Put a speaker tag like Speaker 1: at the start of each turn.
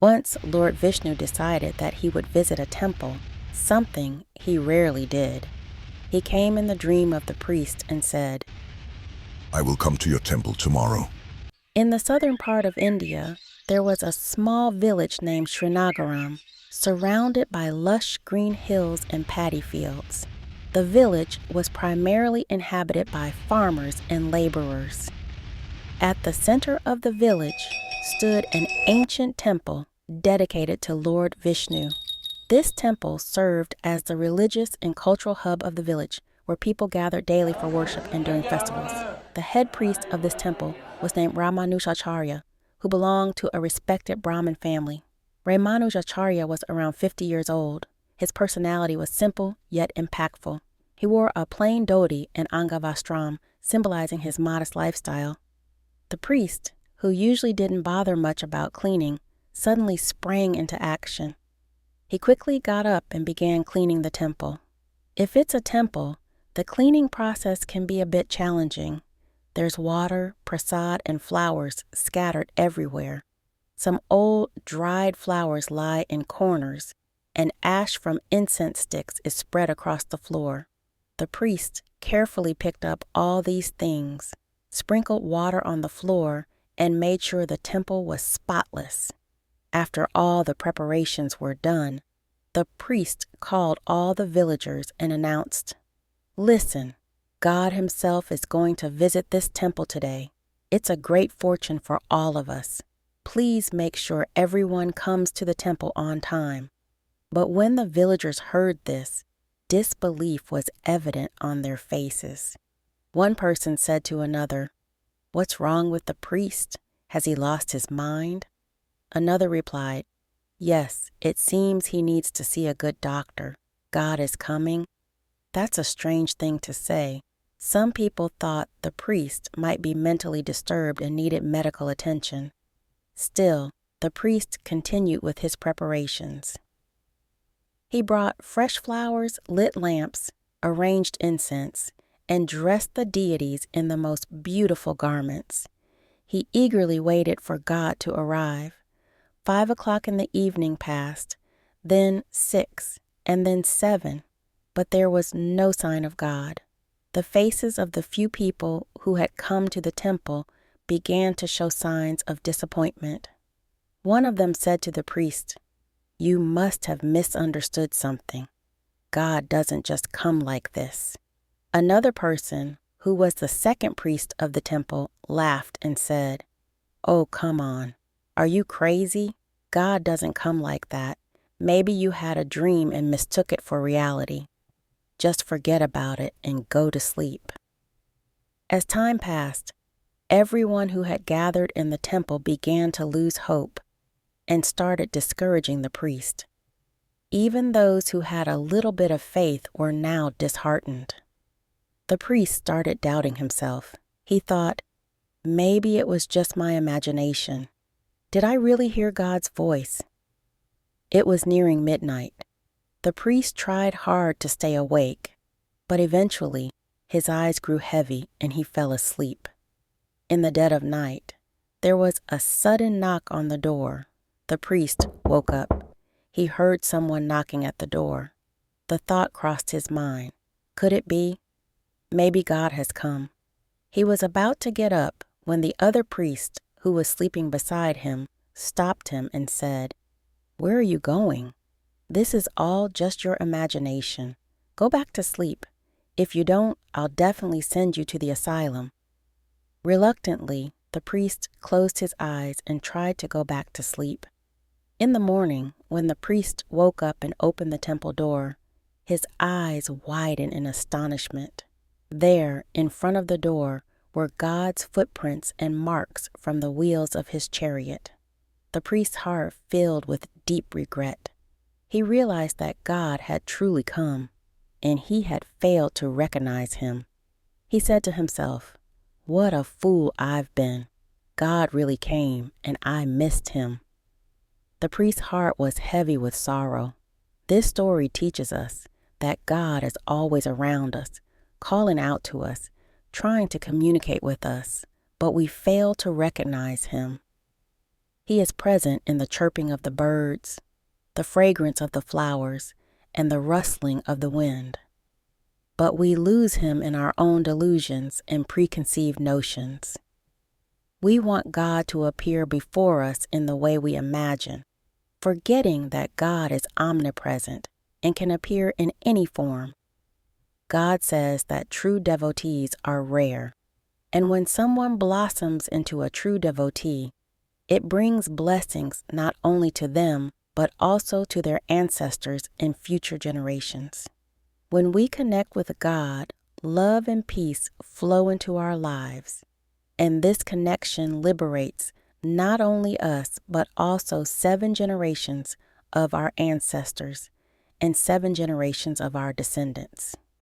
Speaker 1: Once Lord Vishnu decided that he would visit a temple, something he rarely did. He came in the dream of the priest and said,
Speaker 2: I will come to your temple tomorrow.
Speaker 1: In the southern part of India, there was a small village named Srinagaram, surrounded by lush green hills and paddy fields. The village was primarily inhabited by farmers and laborers. At the center of the village stood an ancient temple dedicated to Lord Vishnu. This temple served as the religious and cultural hub of the village, where people gathered daily for worship and during festivals. The head priest of this temple was named Ramanujacharya, who belonged to a respected Brahmin family. Ramanujacharya was around 50 years old. His personality was simple yet impactful. He wore a plain dhoti and angavastram, symbolizing his modest lifestyle. The priest, who usually didn't bother much about cleaning, suddenly sprang into action. He quickly got up and began cleaning the temple. If it's a temple, the cleaning process can be a bit challenging. There's water, prasad, and flowers scattered everywhere. Some old, dried flowers lie in corners, and ash from incense sticks is spread across the floor. The priest carefully picked up all these things, sprinkled water on the floor, and made sure the temple was spotless. After all the preparations were done, the priest called all the villagers and announced, "Listen, God himself is going to visit this temple today. It's a great fortune for all of us. Please make sure everyone comes to the temple on time." But when the villagers heard this, disbelief was evident on their faces. One person said to another, "What's wrong with the priest? Has he lost his mind?" Another replied, "Yes, it seems he needs to see a good doctor. God is coming." That's a strange thing to say. Some people thought the priest might be mentally disturbed and needed medical attention. Still, the priest continued with his preparations. He brought fresh flowers, lit lamps, arranged incense, and dressed the deities in the most beautiful garments. He eagerly waited for God to arrive. 5 o'clock in the evening passed, then 6, and then 7, but there was no sign of God. The faces of the few people who had come to the temple began to show signs of disappointment. One of them said to the priest, "You must have misunderstood something. God doesn't just come like this." Another person, who was the second priest of the temple, laughed and said, "Oh, come on. Are you crazy? God doesn't come like that. Maybe you had a dream and mistook it for reality. Just forget about it and go to sleep." As time passed, everyone who had gathered in the temple began to lose hope and started discouraging the priest. Even those who had a little bit of faith were now disheartened. The priest started doubting himself. He thought, maybe it was just my imagination. Did I really hear God's voice? It was nearing midnight. The priest tried hard to stay awake, but eventually his eyes grew heavy and he fell asleep. In the dead of night, there was a sudden knock on the door. The priest woke up. He heard someone knocking at the door. The thought crossed his mind. Could it be? Maybe God has come. He was about to get up when the other priest, who was sleeping beside him, stopped him and said, "Where are you going? This is all just your imagination. Go back to sleep. If you don't, I'll definitely send you to the asylum." Reluctantly, the priest closed his eyes and tried to go back to sleep. In the morning, when the priest woke up and opened the temple door, his eyes widened in astonishment. There, in front of the door, were God's footprints and marks from the wheels of his chariot. The priest's heart filled with deep regret. He realized that God had truly come, and he had failed to recognize him. He said to himself, "What a fool I've been. God really came, and I missed him." The priest's heart was heavy with sorrow. This story teaches us that God is always around us, calling out to us, trying to communicate with us, but we fail to recognize him. He is present in the chirping of the birds, the fragrance of the flowers, and the rustling of the wind. But we lose him in our own delusions and preconceived notions. We want God to appear before us in the way we imagine, forgetting that God is omnipresent and can appear in any form. God says that true devotees are rare, and when someone blossoms into a true devotee, it brings blessings not only to them, but also to their ancestors in future generations. When we connect with God, love and peace flow into our lives, and this connection liberates not only us, but also 7 generations of our ancestors and 7 generations of our descendants.